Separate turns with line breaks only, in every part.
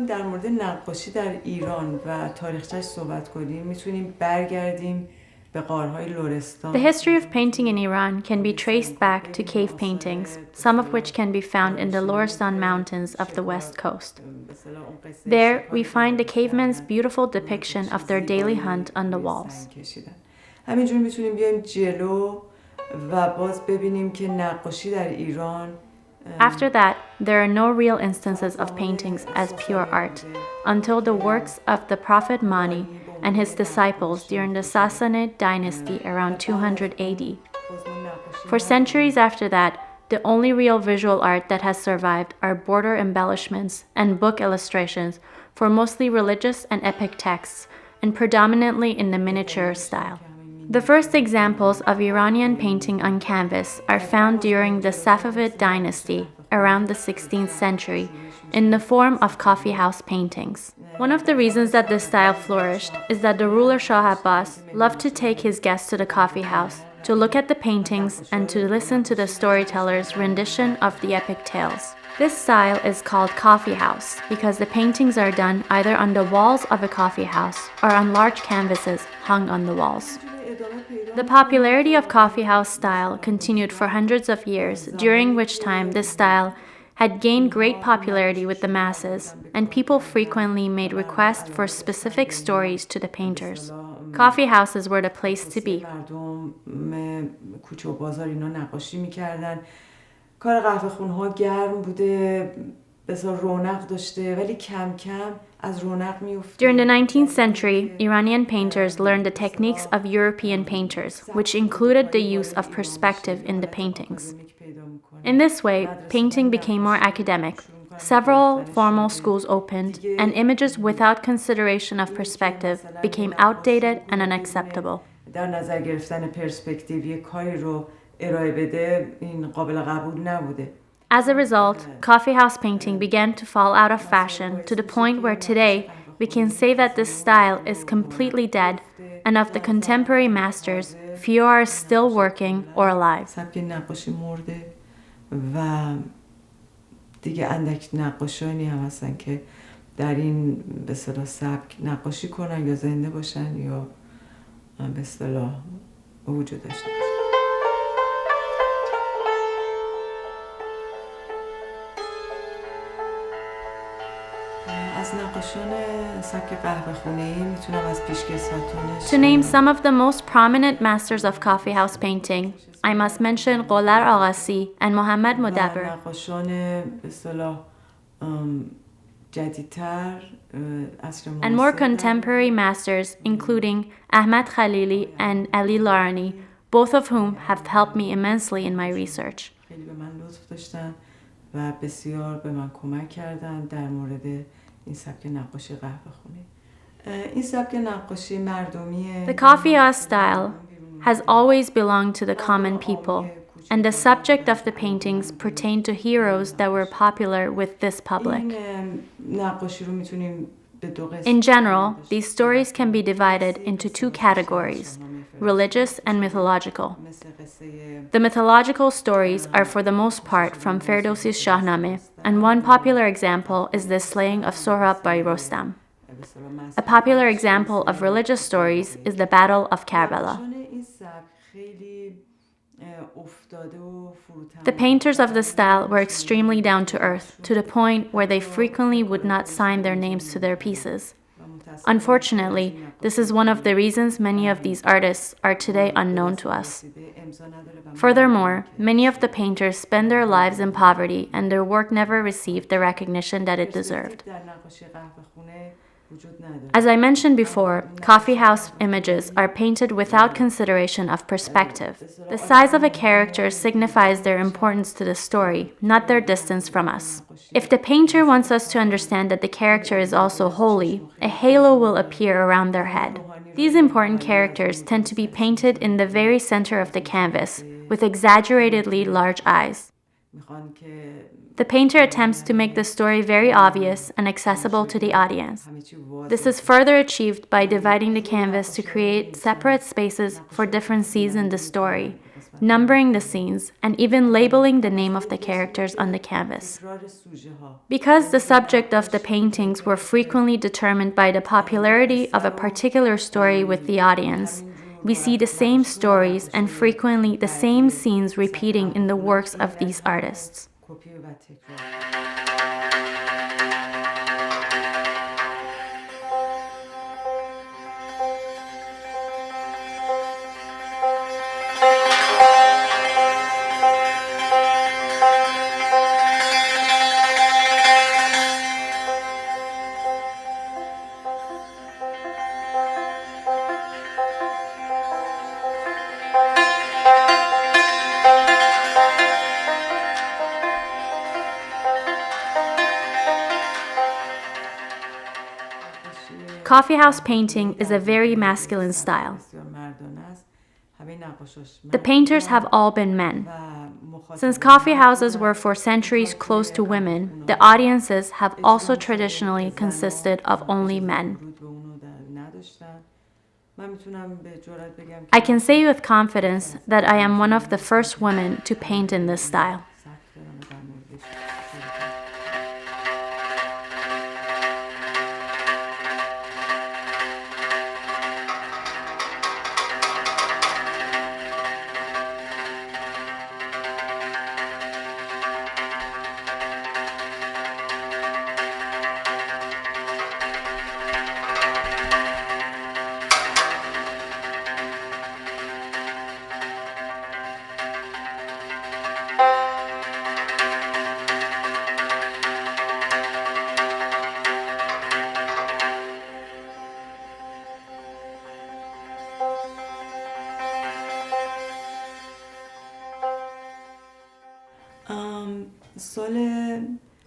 بخوایم در مورد نقاشی در ایران و تاریخچه‌اش صحبت کنیم میتونیم برگردیم به غارهای لرستان.
The history of painting in Iran can be traced back to cave paintings, some of which can be found in the Lorestan Mountains of the west coast. There, we find the cavemen's beautiful depiction of their daily hunt on the walls.
همینجور میتونیم بیایم جلو و باز ببینیم که نقاشی در ایران
After that, there are no real instances of paintings as pure art until the works of the Prophet Mani and his disciples during the Sassanid dynasty around 200 AD. For centuries after that, the only real visual art that has survived are border embellishments and book illustrations for mostly religious and epic texts, and predominantly in the miniature style. The first examples of Iranian painting on canvas are found during the Safavid dynasty around the 16th century in the form of coffeehouse paintings. One of the reasons that this style flourished is that the ruler Shah Abbas loved to take his guests to the coffeehouse to look at the paintings and to listen to the storyteller's rendition of the epic tales. This style is called coffeehouse because the paintings are done either on the walls of a coffeehouse or on large canvases hung on the walls. The popularity of coffeehouse style continued for hundreds of years, during which time this style had gained great popularity with the masses, and people frequently made requests for specific stories to the painters. Coffeehouses were the place to be.
کار قهوه خونه‌ها گرم بوده، بسیار رونق داشته ولی کم کم از رونق میفته.
During the 19th century, Iranian painters learned the techniques of European painters, which included the use of perspective in the paintings. In this way, painting became more academic. Several formal schools opened, and images without consideration of perspective became outdated and unacceptable.
در نظر گرفتن پرسپکتیو یک کاری رو ارائه بده این قابل قبول نبوده.
As a result, coffeehouse painting began to fall out of fashion to the point where today we can say that this style is completely dead, and of the contemporary masters, few are still working or alive.
سبک نقاشی مرده و دیگه اندک نقاشانی هم هستن که در این به اصطلاح سبک نقاشی کنن یا زنده باشن یا به اصطلاح وجود داشته باشن.
To name some of the most prominent masters of coffeehouse painting, I must mention Qolar Aghasi and Mohammad Modabber. And more contemporary masters, including Ahmad Khalili and Ali Larani, both of whom have helped me immensely in my research. The coffeehouse style has always belonged to the common people, and the subject of the paintings pertained to heroes that were popular with this public. In general, these stories can be divided into two categories: religious and mythological. The mythological stories are for the most part from Ferdowsi's Shahnameh, and one popular example is the slaying of Sohrab by Rostam. A popular example of religious stories is the Battle of Karbala. The painters of this style were extremely down-to-earth, to the point where they frequently would not sign their names to their pieces. Unfortunately, this is one of the reasons many of these artists are today unknown to us. Furthermore, many of the painters spend their lives in poverty, and their work never received the recognition that it deserved. As I mentioned before, coffeehouse images are painted without consideration of perspective. The size of a character signifies their importance to the story, not their distance from us. If the painter wants us to understand that the character is also holy, a halo will appear around their head. These important characters tend to be painted in the very center of the canvas, with exaggeratedly large eyes. The painter attempts to make the story very obvious and accessible to the audience. This is further achieved by dividing the canvas to create separate spaces for different scenes in the story, numbering the scenes, and even labeling the name of the characters on the canvas. Because the subject of the paintings were frequently determined by the popularity of a particular story with the audience, we see the same stories and frequently the same scenes repeating in the works of these artists. Coffeehouse painting is a very masculine style. The painters have all been men. Since coffeehouses were for centuries closed to women, the audiences have also traditionally consisted of only men. I can say with confidence that I am one of the first women to paint in this style.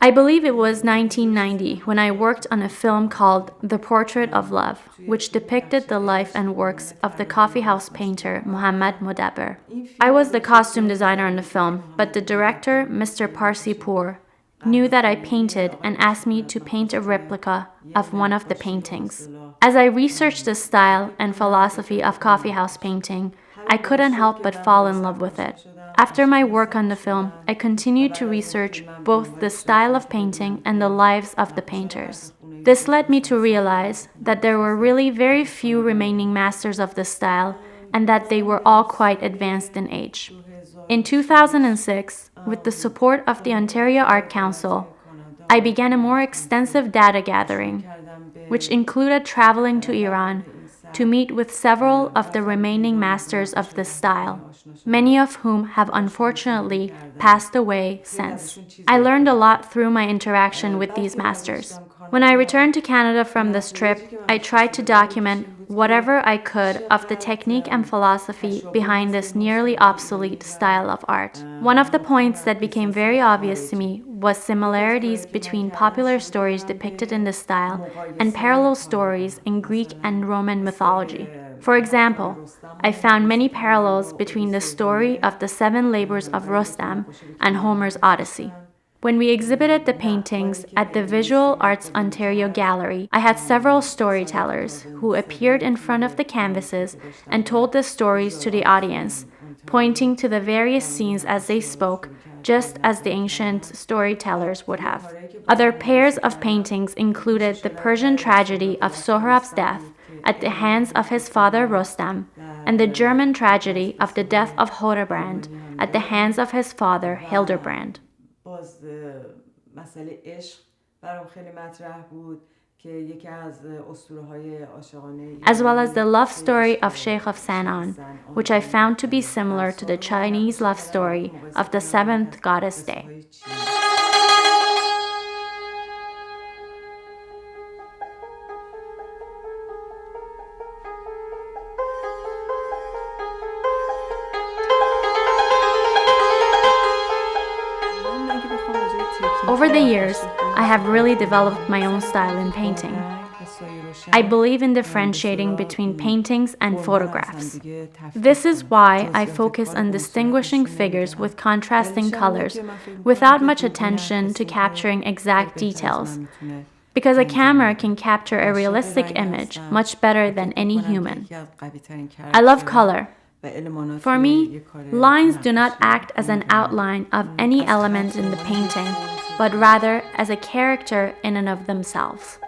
I believe it was 1990 when I worked on a film called The Portrait of Love, which depicted the life and works of the coffeehouse painter Mohammad Modabber. I was the costume designer in the film, but the director, Mr. Parsipour, knew that I painted and asked me to paint a replica of one of the paintings. As I researched the style and philosophy of coffeehouse painting, I couldn't help but fall in love with it. After my work on the film, I continued to research both the style of painting and the lives of the painters. This led me to realize that there were really very few remaining masters of the style and that they were all quite advanced in age. In 2006, with the support of the Ontario Art Council, I began a more extensive data gathering, which included traveling to Iran to meet with several of the remaining masters of this style, many of whom have unfortunately passed away since. I learned a lot through my interaction with these masters. When I returned to Canada from this trip, I tried to document whatever I could of the technique and philosophy behind this nearly obsolete style of art. One of the points that became very obvious to me was similarities between popular stories depicted in this style and parallel stories in Greek and Roman mythology. For example, I found many parallels between the story of the 7 labors of Rustam and Homer's Odyssey. When we exhibited the paintings at the Visual Arts Ontario Gallery, I had several storytellers who appeared in front of the canvases and told the stories to the audience, pointing to the various scenes as they spoke, just as the ancient storytellers would have. Other pairs of paintings included the Persian tragedy of Sohrab's death at the hands of his father Rustam, and the German tragedy of the death of Hildebrand at the hands of his father Hildebrand. مسئله عشق برام خیلی مطرح بود که یکی از اسطوره‌های عاشقانه as well as the love story of Sheikh of Sanan, which I found to be similar to the Chinese love story of the 7th goddess day. Over the years, I have really developed my own style in painting. I believe in differentiating between paintings and photographs. This is why I focus on distinguishing figures with contrasting colors without much attention to capturing exact details, because a camera can capture a realistic image much better than any human. I love color. For me, lines do not act as an outline of any element in the painting, but rather as a character in and of themselves.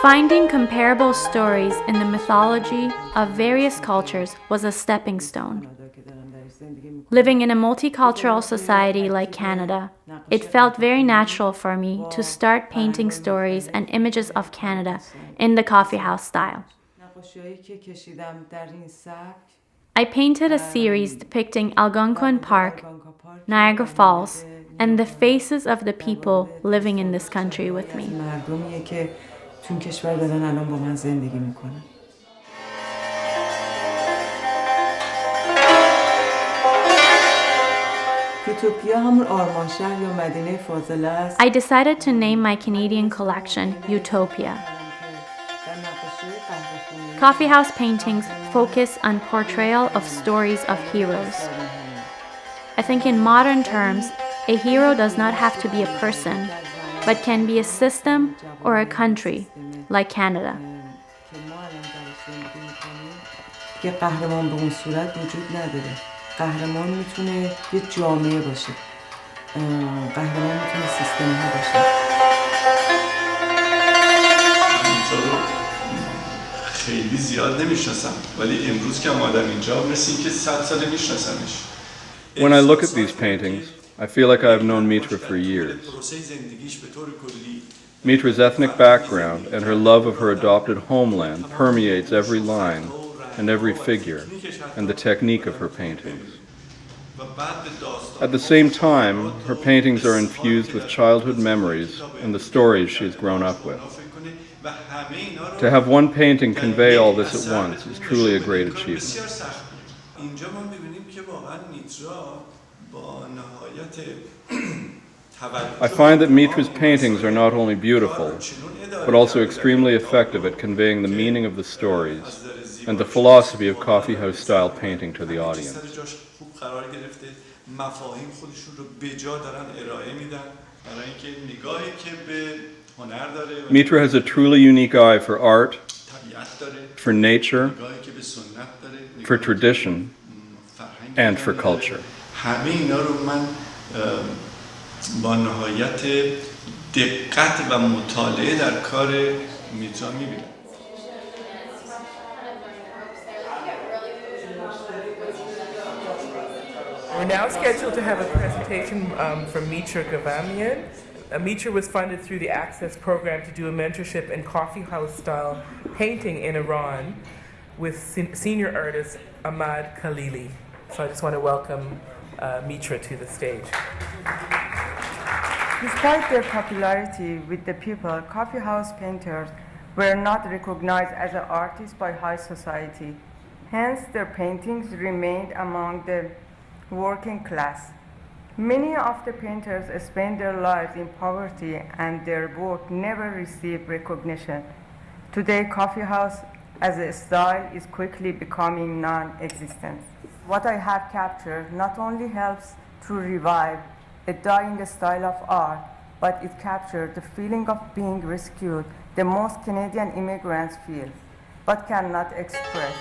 Finding comparable stories in the mythology of various cultures was a stepping stone. Living in a multicultural society like Canada, it felt very natural for me to start painting stories and images of Canada in the coffeehouse style. I painted a series depicting Algonquin Park, Niagara Falls, and the faces of the people living in this country with me. I decided to name my Canadian collection Utopia. Coffeehouse paintings focus on portrayal of stories of heroes. I think in modern terms, a hero does not have to be a person, but can be a system or a country, like Canada.
قهرمان میتونه یه جامعه باشه. قهرمان میتونه سیستم ها باشه.
اینجا رو خیلی زیاد نمیشناسم ولی امروز که اومدم اینجا مثل اینکه 100 سال میشناسمش.
When I look at these paintings, I feel like I've known Mitra for years. Mitra's ethnic background and her love of her adopted homeland permeates every line and every figure and the technique of her paintings. At the same time, her paintings are infused with childhood memories and the stories she has grown up with. To have one painting convey all this at once is truly a great achievement. I find that Mitra's paintings are not only beautiful, but also extremely effective at conveying the meaning of the stories and the philosophy of coffeehouse-style painting to the audience. Mitra has a truly unique eye for art, for nature, for tradition, and for culture.
با نهایت دقت و مطالعه در کار میترا میبینم.
We're now scheduled to have a presentation from Mitra Ghavamian. Mitra was funded through the Access program to do a mentorship in coffeehouse-style painting in Iran with senior artist Ahmad Khalili. So I just want to welcome Mitra to the stage.
Despite their popularity with the people, coffeehouse painters were not recognized as an artist by high society. Hence, their paintings remained among the working class. Many of the painters spent their lives in poverty and their work never received recognition. Today, coffeehouse as a style is quickly becoming non-existent. What I have captured not only helps to revive a dying style of art, but it captured the feeling of being rescued the most Canadian immigrants feel, but cannot express.